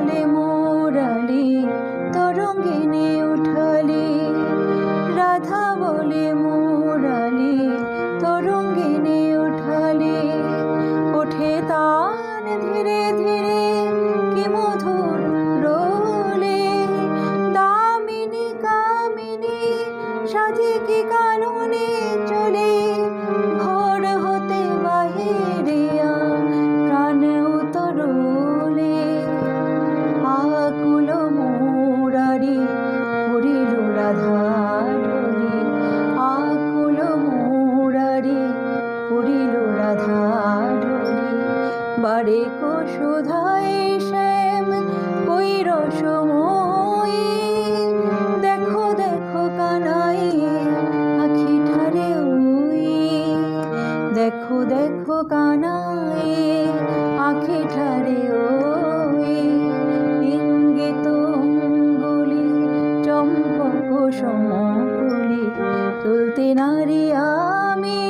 বলে মুরালি তরঙ্গিনী উঠালি, রাধা বলে মুরালি তরঙ্গিনী উঠালি। ওঠে তান ধীরে ধীরে কি মধুর রোলে, দামিনী কামিনী সাজে কি কাননে চলে। ঘর হতে বাহিরিয়া প্রাণ উতরলে, আকুল মুরারি পড়িল রাধা ডোলে। আকুল মুরারি পড়িল রাধা ডোলে। বারে সুধায় শ্যাম কই রসময়ী, দেখো দেখো কানাই আখি ঠারে উই। দেখো দেখো কানাই আখি ঠারে ওই। ইঙ্গিত অঙ্গুলি চম্পক সমকুলি, তুলতে নারী আমি।